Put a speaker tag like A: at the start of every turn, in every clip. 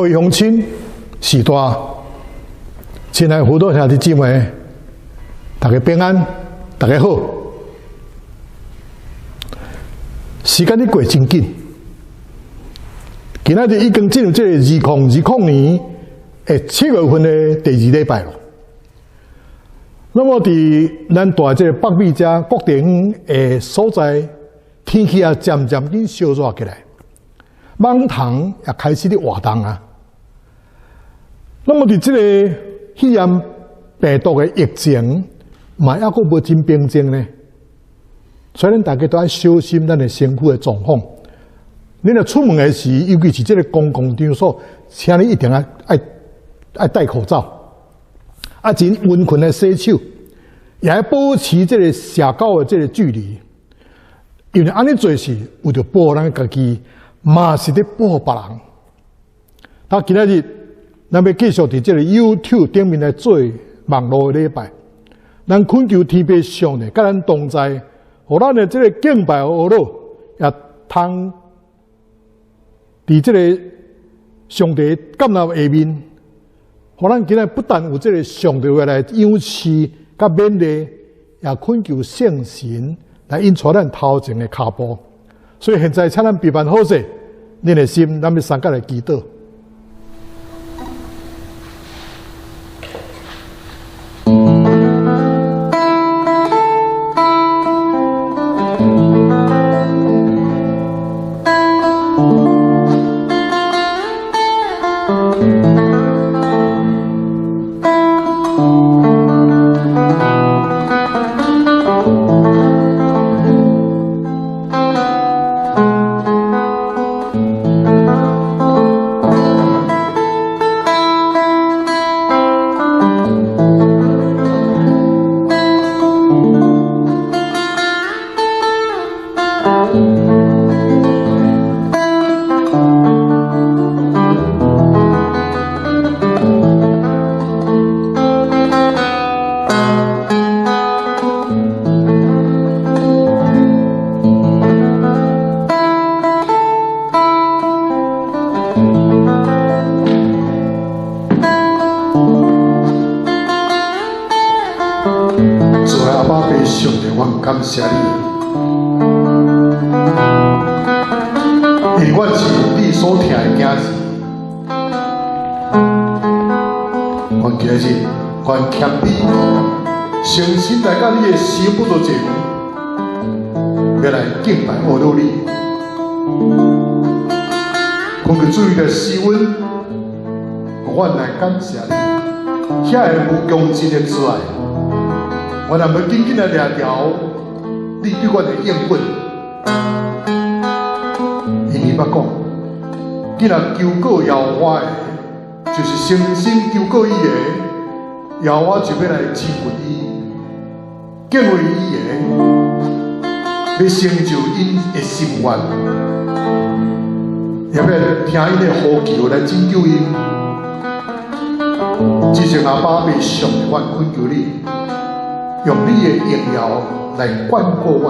A: 位乡亲、士大、亲爱辅导兄弟姊妹，大家平安，大家好。时间咧过真紧，今仔日已经进入这个2020年的7月份的第2礼拜了。那么，伫咱大这个北美遮各地方的所在，天气也渐渐紧烧热起来，网虫也开始咧活动啊。那么，伫这个肺炎病毒的疫情，嘛还阁无真平静呢。所以，咱大家都要小心咱的身躯的状况。你若出门的时，尤其是这个公共场所，请你一定要戴口罩。啊，真温顺的洗手，也要保持这个社交的这个距离。因为安尼做是为着保护咱家己，嘛是咧保护别人。到今仔日，咱要继续伫这个 YouTube 顶面来做网络的礼拜。咱恳求天父上帝，甲咱同在。互咱的这个敬拜和乐，也通伫这个上帝接纳下面，互咱今日不但有这个上帝话来仰视甲勉励，也恳求圣神来引带咱头前的脚步。所以现在，请咱备办好势，恁的心，咱要三甲来祈祷。感谢你，因为我是你所疼的囝子。我今日愿谦卑，诚心来到你的心不足前，要来敬拜阿罗你。恳求主你的施恩，我来感谢你，遐个无穷尽的慈爱，我若要紧紧来掠条。你对我的应允，因为捌讲，既然求告耶和华的，就是诚心求告伊的，耶和华就要来赐福伊，敬畏伊的，要成就因的心愿，也要听因的呼求来拯救因。至少阿爸未上的，我恳求你，用你的荣耀。来灌过我，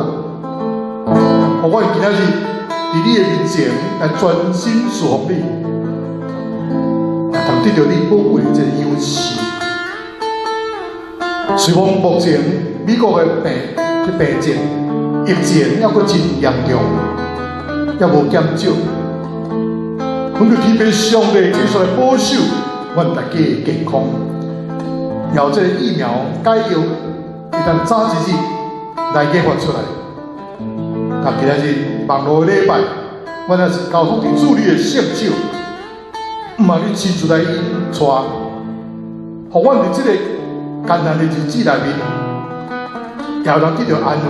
A: 互我今仔日伫你的面前来专心侍奉你，也通得到你宝贵的这个优势。虽然目前美国的病症疫情还阁真严重，也无减少，阮就天父上帝继续来保守阮大家的健康，有这个疫苗解药，会当早一日。来研发出来，但今仔日网络的礼拜，我也是交托伫主你的圣手，毋嘛你亲自来引带，互阮伫这个艰难的日子内面，也有人得到安慰。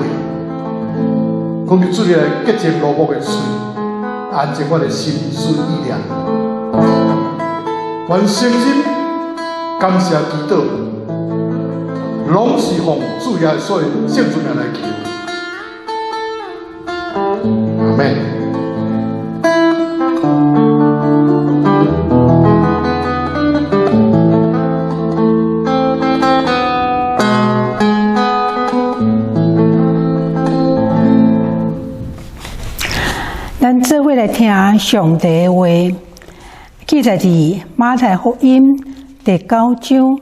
A: 恳求主你来洁净罗木的嘴，安静我的心思意念。愿诚心感谢祈祷。拢是奉主耶稣的圣主名来求，阿门。
B: 咱做伙来听上帝的话。记载伫马太福音第9章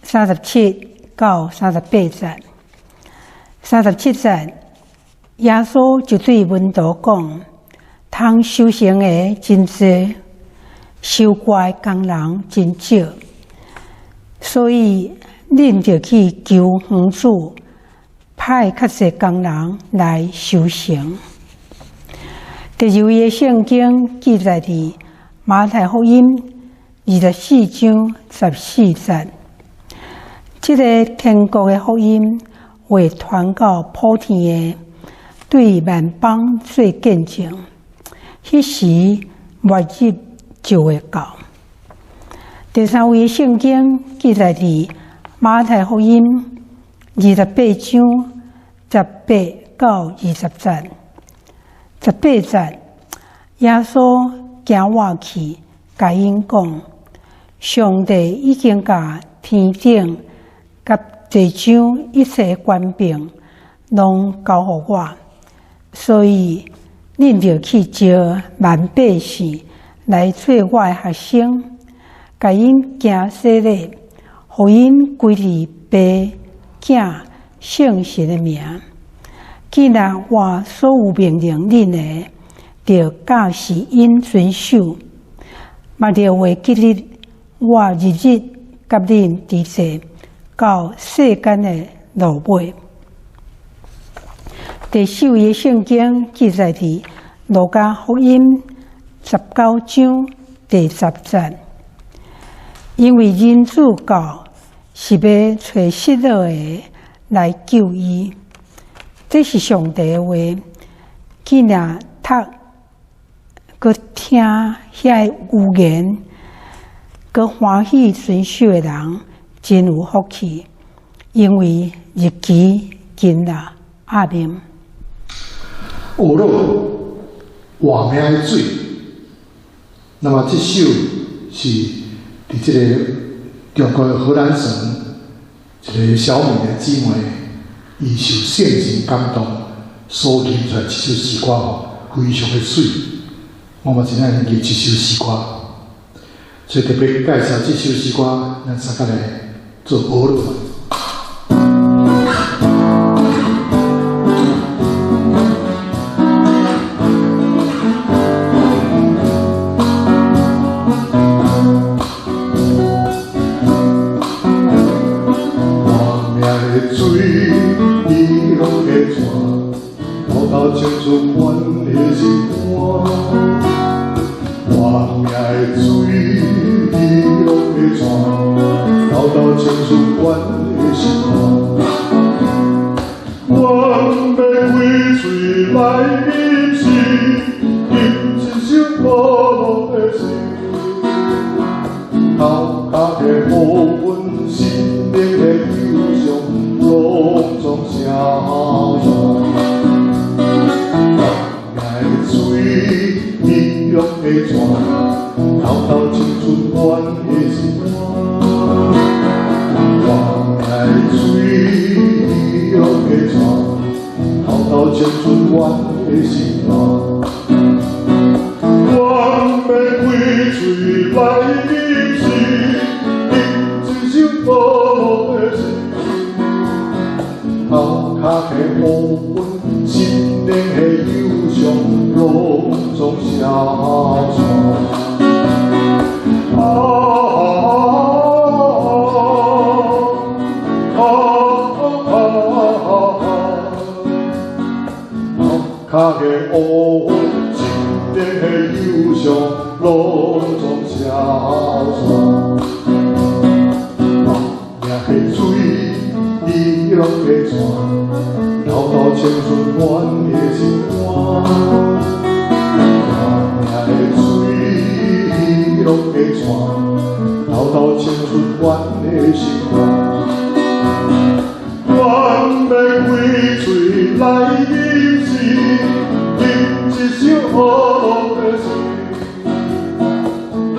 B: 37到38节。37节，耶稣就对门徒讲：通修行的真多，收割的工人真少，所以恁着去求园主派较侪工人来修行。第二位的圣经记载伫马太福音24章14节，这个天国的福音会传到普天的，对万邦做见证。迄时末日就会到。第三位的圣经记载伫马太福音28章18到20节。18节，耶稣行外去，甲因讲：上帝已经甲天顶甲地上一切权柄拢交互我，所以恁着去招万百姓来做我的学生，甲因行洗礼，互因归伫爸、囝、圣神的名。既然我所有命令恁的，着教示因遵守，嘛着会记日我日日甲恁伫世，到世间的落尾。第四位圣经记载伫路加福音19章第10节，因为人子到是要找失落的来救伊。这是上帝的话，既然读，佮听遐有言，佮欢喜遵守的人，真有福气，因为日期近啦。阿明。
A: 学了活命的水，那么这首是伫这个中国的荷兰省一个小米的姊妹。伊受圣神感动，所吟出来一首诗歌吼，非常的水。我嘛真爱研究这首诗歌，所以特别介绍这首诗歌，咱大家来做讨论。青春阮的心肝，活命的水，美丽的泉，流到青春阮的心肝。阮要开嘴来吟诗，吟一首无路的诗，头壳的予阮心灵的忧伤，拢总消散。美丽的泉，流到青春阮的心肝。活命的水，美丽的泉，流到青春阮的心肝。阮要开嘴来吟诗，吟一首无路的诗，头壳的予阮心灵的忧伤，拢总消散。头壳的乌云，心灵的忧伤，拢总消散。活命的水，美丽的泉，流到青春阮的心肝。活命的水，美丽的泉，流到青春阮的心肝。阮要开嘴来吟诗，吟一首好路的诗，头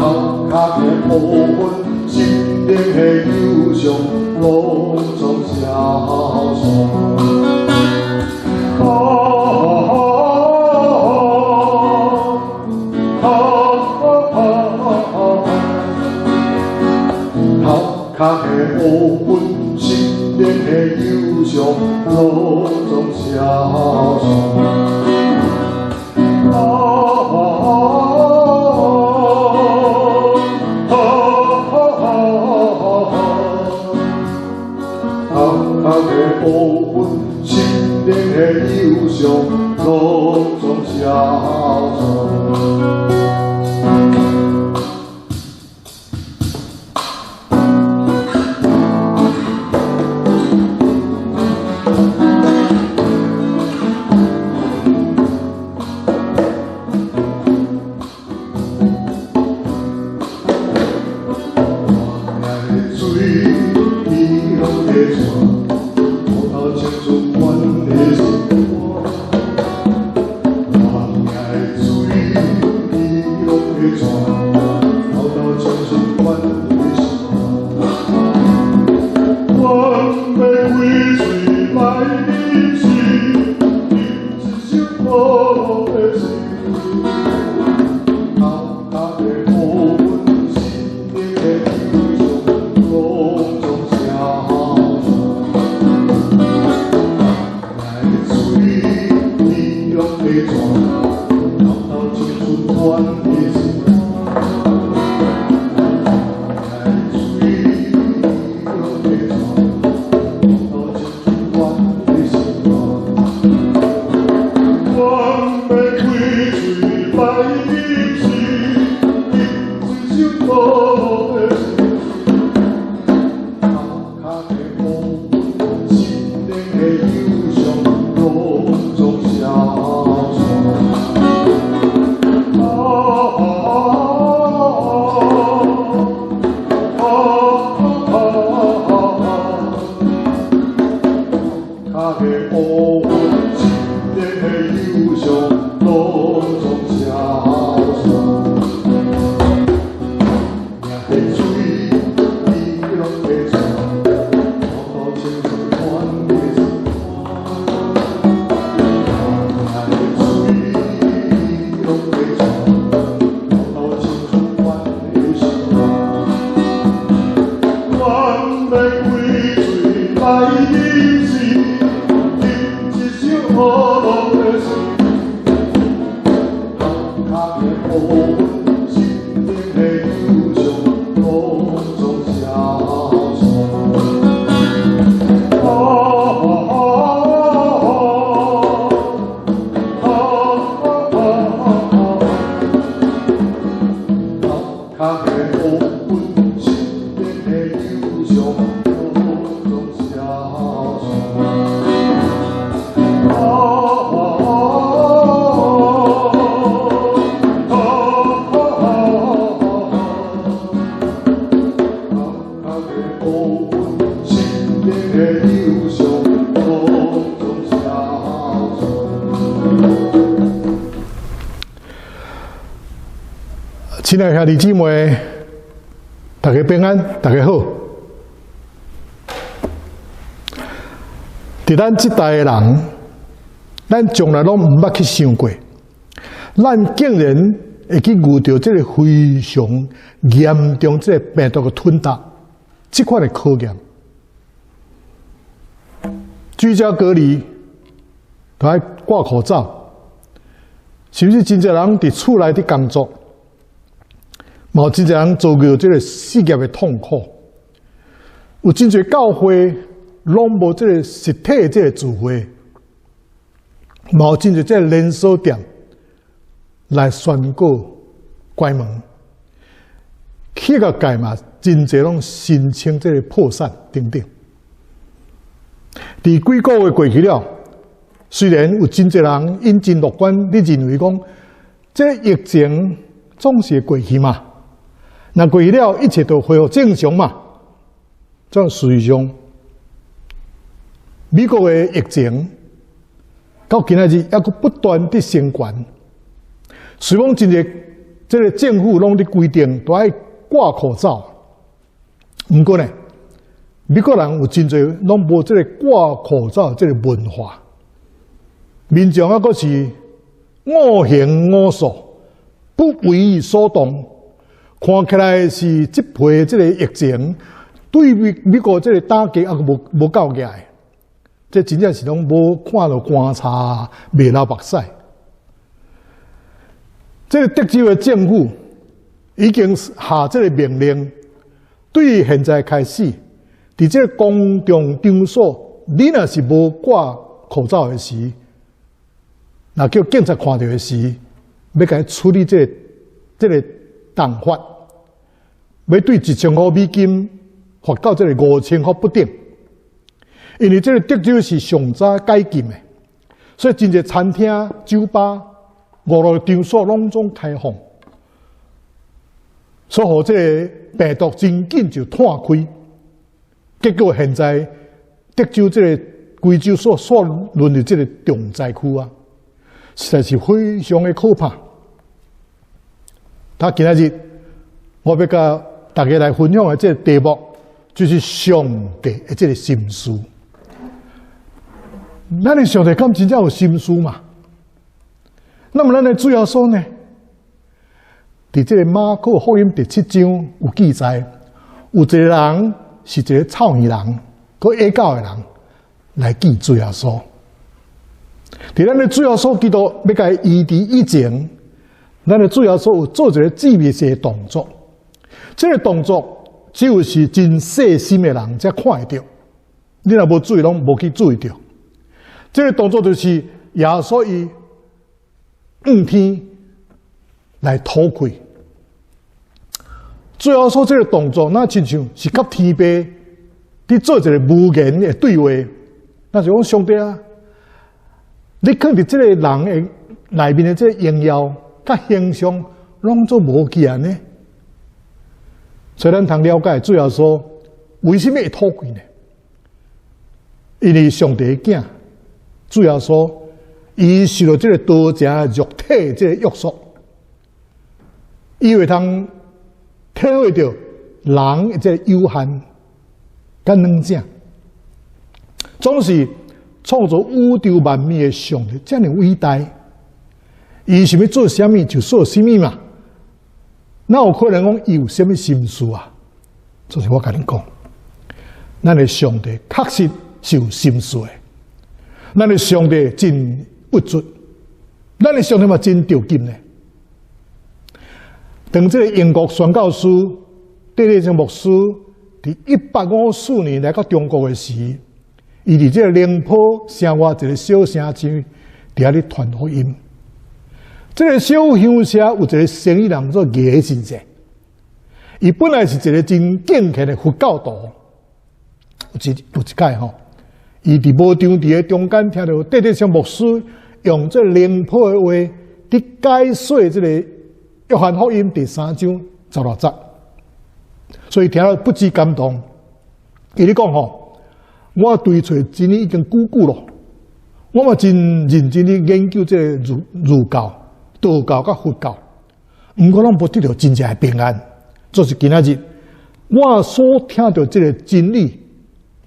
A: 壳的乌云，心灵的忧伤，拢总消散。头壳的中消失。部分心灵的忧伤，拢总消除。亲爱的兄弟姊妹，大家平安，大家好。伫咱这代的人，咱从来拢毋捌去想过，咱竟然会去遇到这个非常严重这个病毒的吞踏，这款的考验。居家隔离，都爱挂口罩，是不是真侪人伫厝内伫工作？嘛有真侪人遭遇这个事业的痛苦，有真侪教会拢无这个实体的这个聚会，嘛有真侪这个连锁店来宣告关门，企业界嘛真侪拢申请这个破产等等。伫几个月过去了，虽然有真侪人因真乐观，你认为讲这个疫情总是会过去嘛？那过去了，一切都恢复正常嘛？这实际上，美国的疫情到今仔日还佫不断地升悬。虽讲真个这个政府拢伫规定都爱挂口罩，不过呢，美国人有真侪拢无这个挂口罩这个文化，民众佫是我行我素，不为所动。看起来是这批这个疫情对美国这个打击也无够厉害，这真正是拢无看到观察，未流目屎。这个德州的政府已经下这个命令，对现在开始，伫这个公共场所，你若是无挂口罩的时，那叫警察看到的时，要甲伊处理这个动罚，要对$1000罚到这个$5000不等。因为这个德州是上早解禁的，所以真侪餐厅、酒吧、娱乐场所拢总开放，所以互这个病毒真紧就摊开。结果现在德州这个规州所论的这个重灾区啊，实在是非常的可怕。今仔日我要甲大家来分享的这个题目，就是上帝的这个心思。咱的上帝敢真正有心思嘛？那么咱的主要说呢？伫这个马可福音第7章有记载，有一个人是一个臭耳人，佮恶教的人来记主要说。伫咱的主要说基督要甲伊医治以前，咱的主要说有做一个致命性的动作。这个动作只有是真细心的人才看会到，你若无注意，拢无去注意到。这个动作就是耶稣伊仰天来吐气。最后说这个动作，那亲像是甲天父伫做一个无言的对话。那就讲上帝啊，你看伫这个人的内面的这个荣耀、甲形象，拢做无去安呢？所以咱通了解，最后说为什么会吐气呢？因为上帝的囝。主要说，伊受到这个多家肉体这个约束，伊会通体会到人的这个有限甲软弱，总是创造宇宙万物的上帝这样伟大，伊想要做什么就做什么嘛，哪有可能讲伊有什么心思啊？就是我甲恁讲，咱的上帝确实是有心思的。咱的上帝真不足，咱的上帝嘛真着急呢。当这个英国宣教师戴立生牧师伫1854年来到中国的时，伊伫这个宁波城外一个小城镇伫遐咧传福音。这个小乡社有一个生意人做叶先生，伊本来是一个真敬虔的佛教徒，有一届吼。伊伫无场伫个中间听到戴立生牧师用这灵坡的话，伫解说这个约翰福音第3章16节，所以听了不知感动。伊咧讲吼，我对找真理已经久了，我嘛真认真地研究这个儒教、道教甲佛教，毋过拢无得到真正的平安。就是今仔日，我所听到这个真理。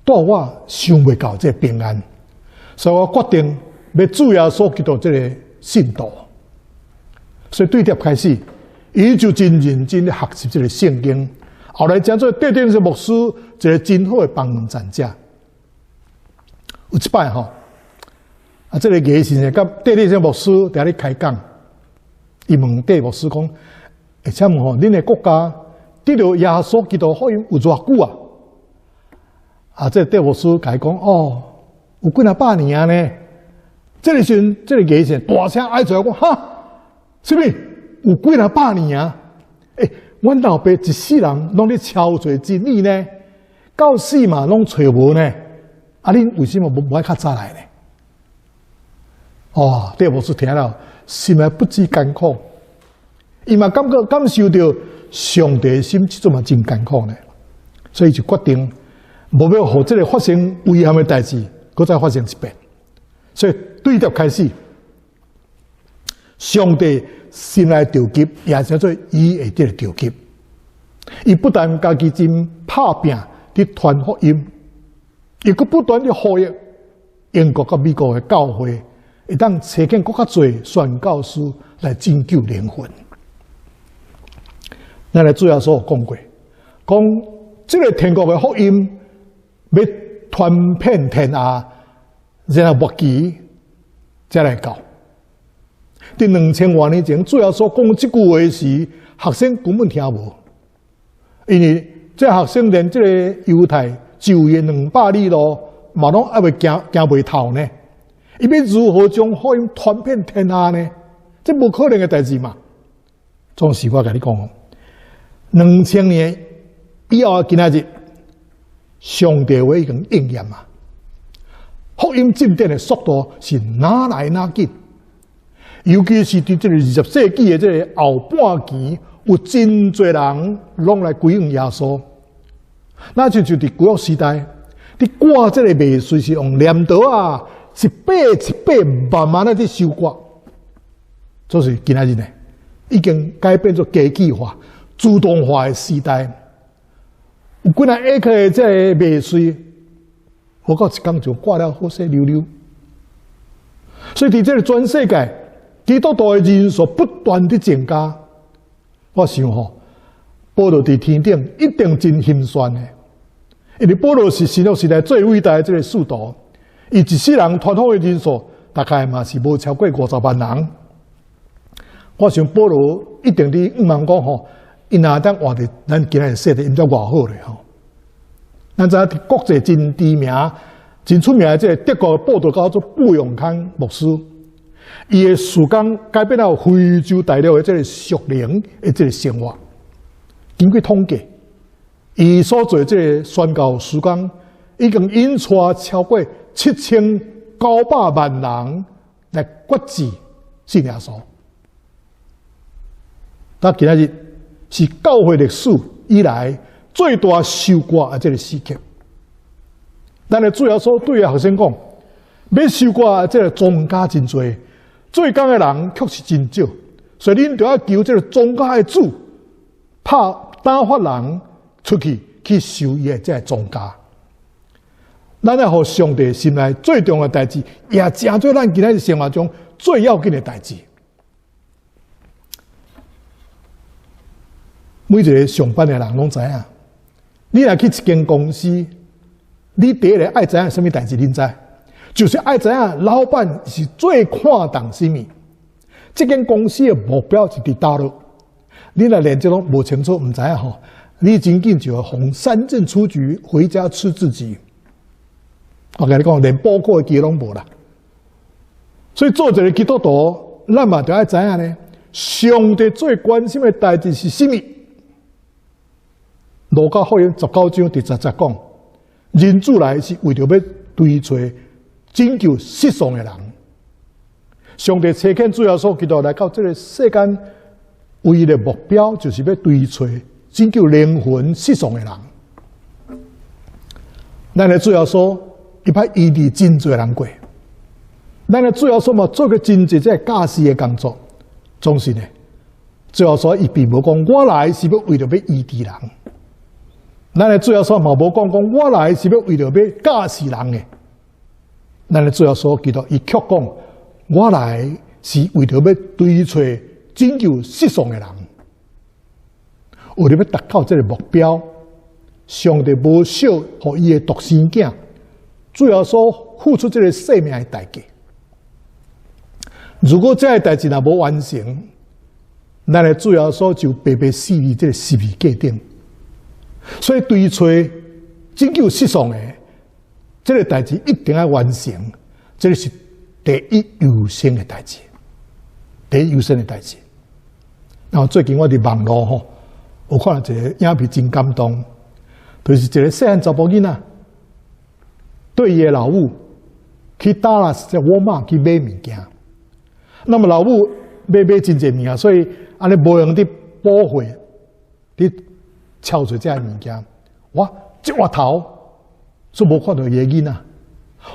A: 带我想袂到这个平安，所以我决定要主要所基督这个信徒。所以对帖开始，伊就真认真地学习这个圣经，后来将做戴立生牧师一个真好的帮忙站者。有一摆吼，这个叶先生甲戴立生牧师伫咧开讲，伊问戴牧师讲：“请问吼，恁的国家得到耶稣基督福音有偌久啊？”这戴牧师甲伊讲：“哦，有几若100年呢。”这个时阵，这个叶先生大声嗌出来讲：“哈，什么？有几若100年啊？阮老爸一世人拢咧敲找真理呢，到死嘛拢找无呢。恁为什么无爱较早来呢？”哦，戴牧师听了，心内不知艰苦，伊嘛感受到上帝的心，即阵嘛真艰苦呢，所以就决定。无要互这个发生危险的代志，搁再发生一遍。所以对着开始，上帝心来着急，也叫做伊会得着急。伊不但家己真拍拼伫传福音，伊佫不断地呼吁英国甲美国的教会，会当找见更较侪宣教师来拯救灵魂。咱来主要所讲过，讲这个天国的福音。要传遍天下，然后末期才来到。伫2000多年前，主要所讲这句话时，学生根本听无，因为这学生连这个犹太就业200里路，嘛拢还未行袂透呢。伊要如何将福音传遍天下呢？这无可能的代志嘛。总是我甲你讲，2000年以后今仔日，上帝话已经应验嘛。福音进展的速度是哪来哪紧，尤其是伫这个20世纪的这个后半期，有真侪人拢来归向耶稣。那就伫古约时代，你挂这个麦穗是用镰刀啊，一把一把慢慢的去收割。就是今仔日呢，已经改变做机器化、自动化的时代。有几若下克的这个麦穗，无到一天就挂了好势溜溜。所以伫这个全世界，基督徒的人数不断的增加。我想保罗伫天顶一定真心酸的，因为保罗是新约时代最伟大的这个使徒，伊一世人传福音的人数大概嘛是无超过50万人。我想保罗一定伫毋茫讲伊若当活伫咱今日说的，因则偌好咧咱知影国际真知名、真出名的这个德国的报道叫做布永康牧师，伊的时间改变了非洲大陆的这个属灵的这个生活。根据统计，伊所做这个宣教时间已经引出超过7900万人来决志信耶稣。到今仔日是教会历史以来最大收割的这个时刻。咱的主要所对学生讲，要收割这个庄稼真多，做工的人却是真少，所以恁就要求这个庄稼的主，打发人出去收伊的这个庄稼。咱要互上帝心内最重要的代志，也正做咱今仔日生活中最要紧的代志。每一个上班的人拢知影，你若去一间公司，你第一个爱知影什么代志？恁知？就是爱知影老板是最看重什么？这间公司的目标是伫倒落。你若连这种无清楚，唔知影你真紧就要从3阵出局，回家吃自己。我跟你讲，连报告的机拢无啦。所以做一个基督徒，咱嘛就爱知影呢，上帝最关心的代志是什么？路加福音19章第10节讲，人子来是为着要追找拯救失丧的人。上帝差遣主耶稣基督来到这个世间，唯一的目标就是要追找拯救灵魂失丧的人。咱的主耶稣伊歹医治真侪人过，咱的主耶稣嘛做个真侪这教师的工作，总是呢，主耶稣伊并无讲我来是要为着要医治人。咱的主要说嘛无讲我来是要为了要教示人的，咱的主要说基督伊却讲我来是为了要追找拯救失丧的人。为了要达到这个目标，上帝无少互伊的独生囝，主要说付出这个生命的代价。如果这个代志若无完成，咱的主要说就白白死伫这个十字架顶。所以追找拯救失丧的这个代志一定要完成，这个是第一优先的代志，第一优先的代志。然后最近我伫网络有看到一个影片真感动，就是一个细汉查甫囡仔对伊的老母去达拉斯这沃尔玛去买物件，那么老母买真侪物件，所以安尼无用伫补货，伫敲出这物件，哇！一滑头，所以无看到伊个囡仔，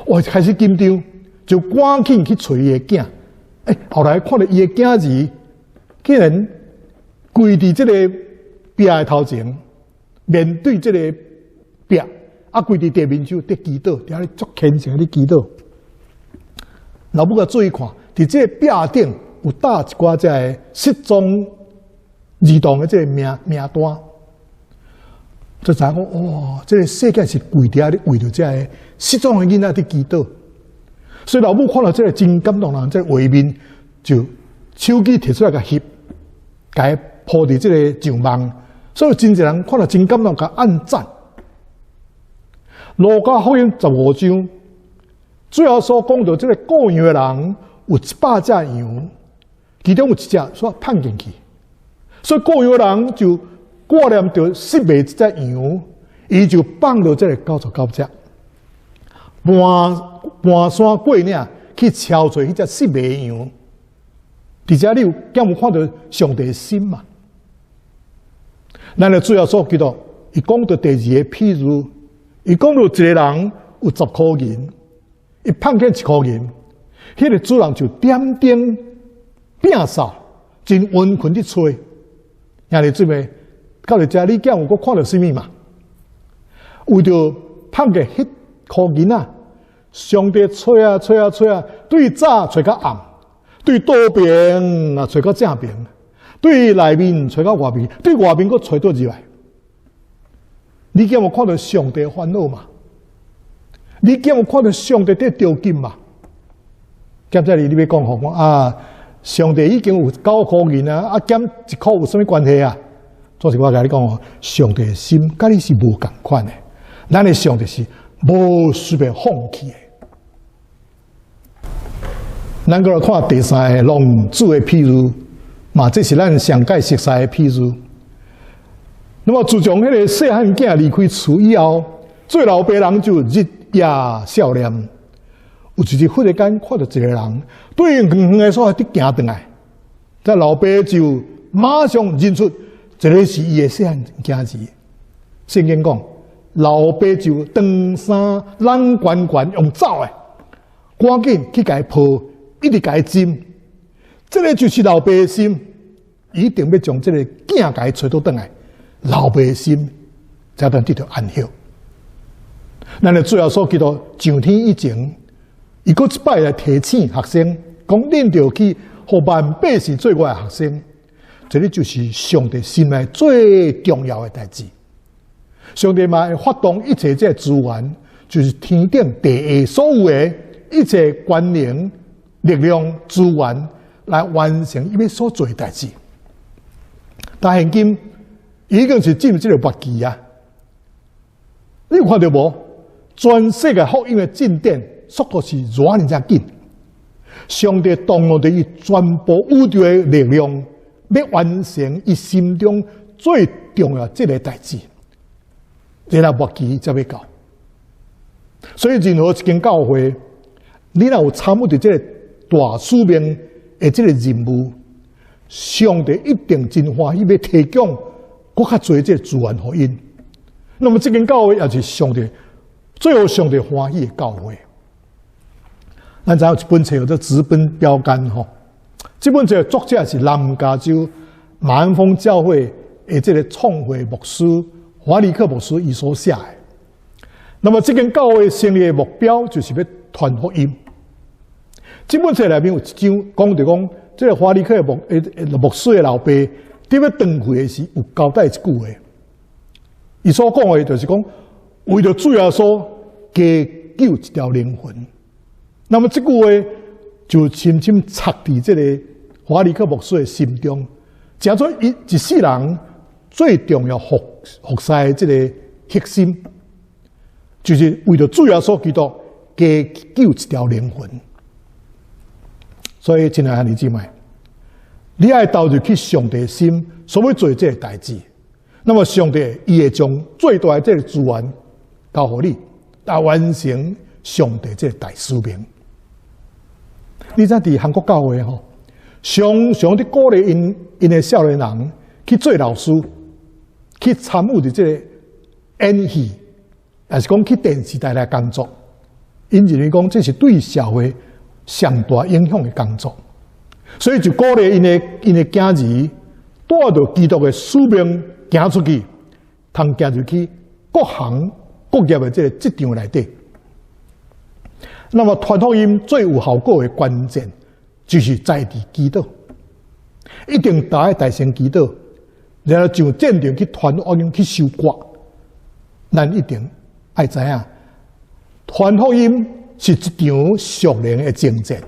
A: 我开始紧张，就赶紧去找伊个囝。后来看到伊个囝儿，竟然跪伫这个壁的头前，面对这个壁，跪伫地面上伫祈祷，伫遐咧足虔诚咧祈祷。老母个注意看，伫这个壁顶有搭一寡这个失踪儿童的这个名单。就知影讲，哇！这个世界是跪伫遐咧，为着这个失踪的囡仔伫祈祷。所以老母看到这个真感动人，这个画面就手机摕出来甲翕，甲伊铺伫这个上网，所以真侪人看到真感动，甲按赞。路加福音15章最后所讲到，这个雇羊的人有100只羊，其中有1只所骗进去，所以雇羊的人就挂念着失迷这只羊，伊就放到这个99只，搬山过岭去敲找迄只失迷的羊。伫遮你有敢有看到上帝的心嘛？咱的主要所记到，伊讲到第2个譬如，伊讲到一个人有10块银，伊骗去1块银，迄个主人就点点摒扫，真温困地找。兄弟姊妹，到伫遮你敢有看到什么嘛？为着骗个迄块银啊，上帝找啊找啊找啊，对早找到暗。对倒边啊，找到正边；对内面找到外面；对外面佫找到入来。你敢有看到上帝烦恼嘛？你敢有看到上帝在着急嘛？今仔日你要讲互我啊，上帝已经有9块银啊，啊减1块有啥物关系啊？总是我甲你讲哦，上帝的心甲你是无共款的，咱的上帝是无随便放弃的。咱过来看第3个浪子的譬如，嘛，这是咱上界熟悉的譬如。那么自从迄个细汉囝离开厝以后，做老爸人就日夜少念。有一日忽然间看到一个人对远远的所在伫行转来，这老爸就马上认出这个是伊的细汉囝子。圣经讲，老爸就长衫冷悬悬用走的，赶紧去甲伊抱。一直甲伊斟，这个就是老爸的心，一定要将这个囝甲伊找倒转来，老爸的心才能得到安息。咱的最后所记到上天以前，伊佫一摆来提醒学生，讲恁着去互万百姓做我的学生，这个就是上帝心内最重要的代志。上帝嘛会发动一切这资源，就是天顶地下所有的一切关联。力量资源来完成伊要所做的代志，但现今已经是进入这个末期啊！你有看到无？全世界福音的进展速度是如何尔紧？上帝动用着伊全部宇宙的力量，要完成伊心中最重要这个代志，这个末期才要到。所以，任何一间教会，你若有参与伫这个大使命的这个任务，上帝一定真欢喜要提供更较多这个资源给因。那么这间教会也是上帝最后上帝欢喜的教会。咱知有一本册叫做《资本标杆》吼，这本册作者是南加州马鞍峰教会的这个创会牧师华里克牧师伊所写的。那么这间教会成立的目标就是要传福音。这本册内面有一章讲着讲，这个华里克牧师的老爸，伫要长会的时有交代一句话，伊所讲的就是讲，为了主耶稣加救一条灵魂。那么这句话就深深插伫这个华里克牧师的心中，成做伊一世人最重要服侍的这个核心，就是为了主耶稣基督加救一条灵魂。所以，亲爱的弟兄姊妹，你爱投入去上帝的心，所要做这个代志，那么上帝伊会将最大的这个资源交予你，来完成上帝这个大使命。你知伫韩国教会吼，常常伫鼓励因的少年人去做老师，去参与伫这个演戏，还是讲去电视台来工作，因认为讲这是对社会上大影响的工作，所以就鼓励因的囝儿带着基督的使命行出去，通行入去各行各业的这个职场内底。那么传福音最有效果的关键，就是在地基督，一定大声基督，然后上战场去传福音去收割。咱一定爱知影，传福音是一场属灵的征战。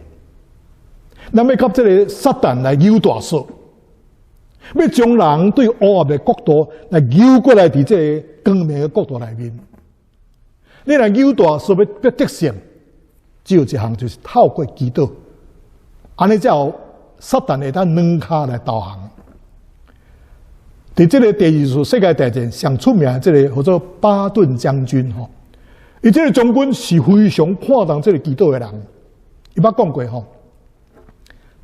A: 咱要靠这个撒旦来诱大数，要将人对黑暗的角度来诱过来，伫这个光明的角度内面。你来诱大数要得胜，只有一项，就是透过基督，安尼才有撒旦会当两脚来导航。伫这个第二次世界大战上出名的这个叫做巴顿将军吼，伊这个将军是非常看重这个基督的人。伊捌讲过吼，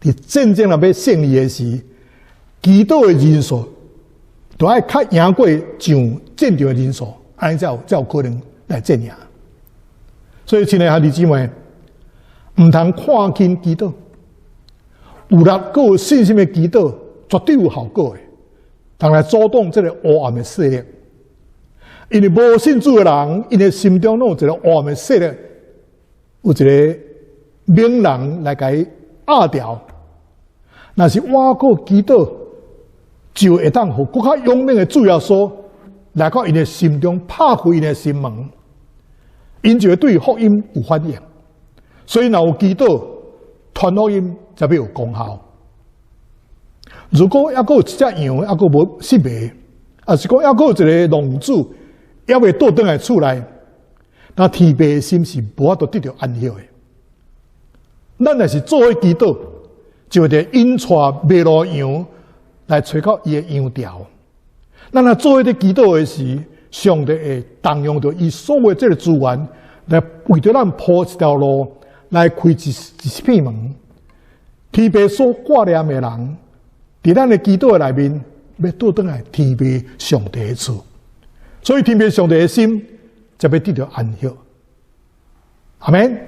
A: 伫战争若要胜利的时，基督的人数都要较赢过上战场的人数，安尼才有可能来战赢。所以，亲爱的弟兄姊妹，唔通看轻基督，有力佮有信心的基督，绝对有效果的。通来阻挡这个黑暗的势力，因为无信主的人，因的心中拢有一个黑暗的势力，有一个名人来甲伊压掉。若是挖过基督，就会当互更较勇猛的主要说来到因的心中，拍开因的心门，因就会对福音有反应。所以，若有基督传福音，才要有功效。如果还有一只羊，还有无失迷，啊是讲还有一个龙主，还未倒转来厝内，那天父的心是无法度得到安息的。咱若是做伙基督，就会得引带迷路羊来找到伊的羊条。咱若做伙伫基督的时，上帝会动用着伊所有这个资源，来为着咱铺一条路，来开一片门。天父所挂念的人。伫咱的基督的内面，要倒转来天父上帝的厝，所以天父上帝的心才要得到安息。阿们，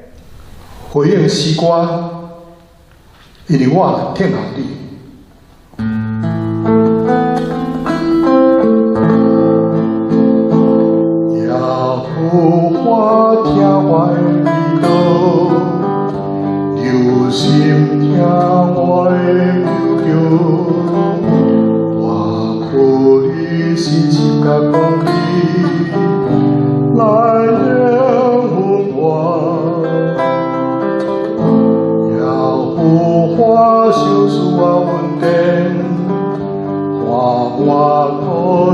A: 回应诗歌，因为我听候你。耶和华听我的祈祷，留心听我的求救。心情甲讲你来应允我，耶和华收拾我恩典，看我过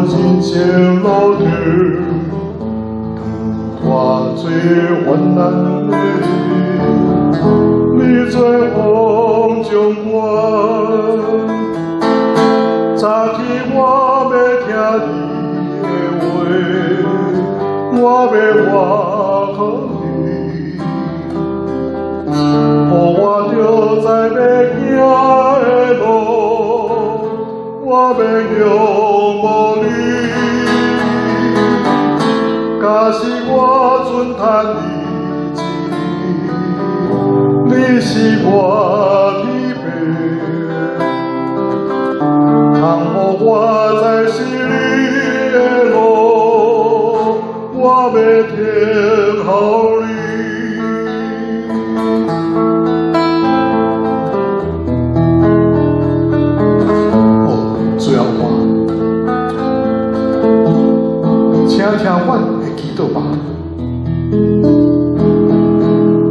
A: 人生路途，当我最患难的日，你最风将我，早起我。听你的话，我要活靠你，互我着在要行的路，我要仰慕你。假使我尊叹你你是我的父，倘互我在心。我要听候你。哦，主要我，请听阮的祈祷吧，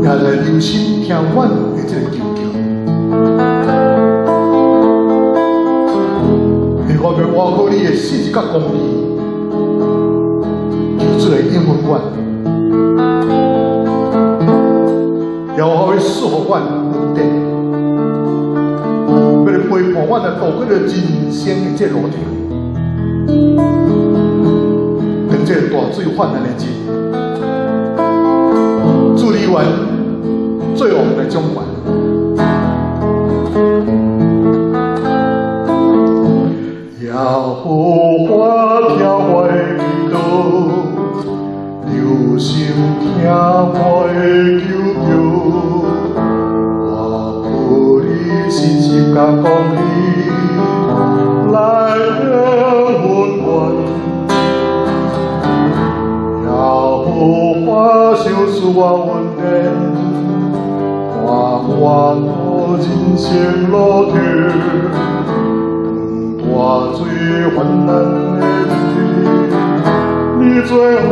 A: 也来留心听阮的这个求求。我要挖好你的信息甲公义。求主来应允阮，也互伊赐予阮恩典，要来陪伴阮来度过人生的这路程。当这大水泛滥的日，主理员最后来掌管。耶和华听我的祈祷。留心听我的求救，我抱你心情甲讲你来应允阮，耶和华收拾我恩典，看我过人生路途，当大水泛滥的日，你最后。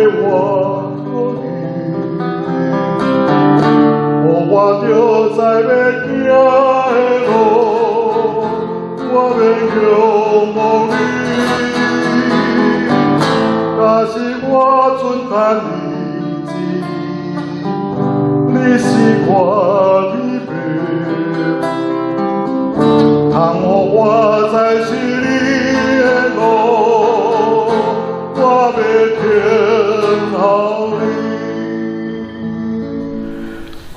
A: 我可以，我着在要行的路，我要仰望你。假使我准看日子，你是我的命，倘我在是你的路，我要听候你。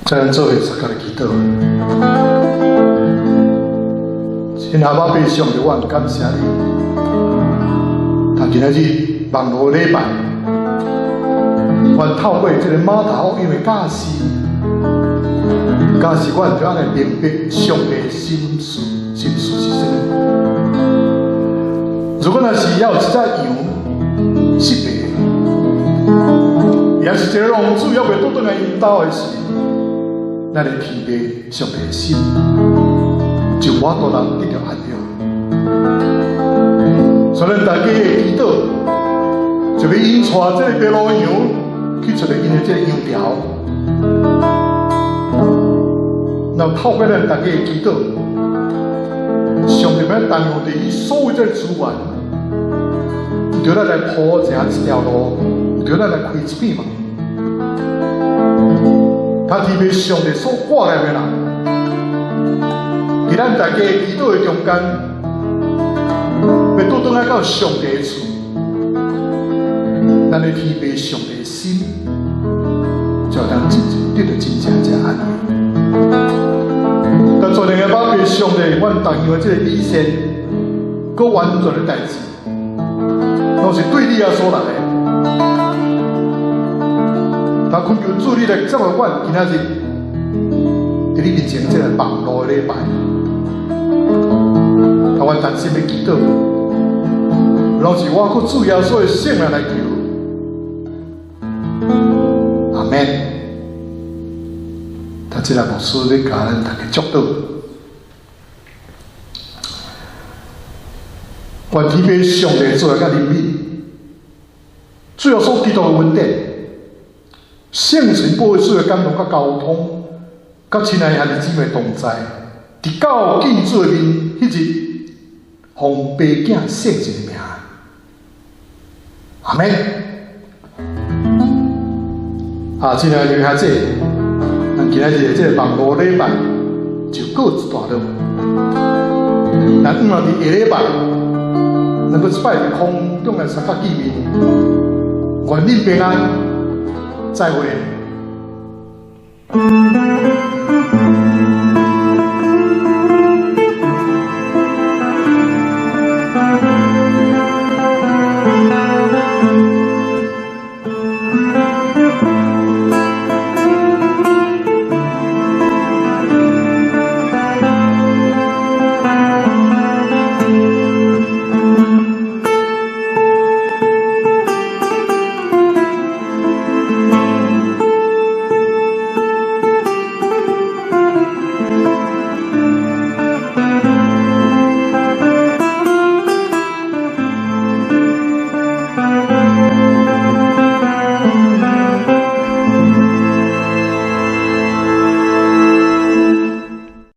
A: 咱做伙参加的祈祷，亲阿爸爸上帝，我感谢你。他今仔日网络礼拜，我透过这个码头，因为假使我就安尼明白上帝心事是什么。如果若是要有一只羊失迷，也是一个浪子要袂倒转来引导的时，咱的天父上帝的心，就我都能得到安慰。所以咱大家的祈祷，就要引带这个白鹭羊去找到因的这个羊条。然后透过咱大家的祈祷，上帝要担负伫伊所有这个资源，就咱来铺这一条路，就咱来开一片嘛。他特别上帝所挂来的人，伫咱大家的祈祷的中间，要倒转来到上帝的厝，咱的天父上帝的心，就当真正得到真正这安慰。但昨天个爸爸上帝，阮同样的这个理性，佮完全的代志，拢是对你啊所来的。他恳求主你来接合阮今仔日伫你面前这个网络的礼拜，他阮担心的祈祷，拢是我佮主耶稣的圣名来求。阿门。他这个牧师要教咱大家祝祷，愿天父上帝做个怜悯，最后所基督的稳定。圣神保守的感动、甲交通，甲亲爱兄弟姊妹同在，伫到敬主的面迄日，奉爸囝圣神的名，阿门。亲爱的弟兄姊妹，咱今仔日的这个网络礼拜就告一段落。咱下伫下礼拜，能够一摆伫空中来相甲见面，愿恁平安。再会。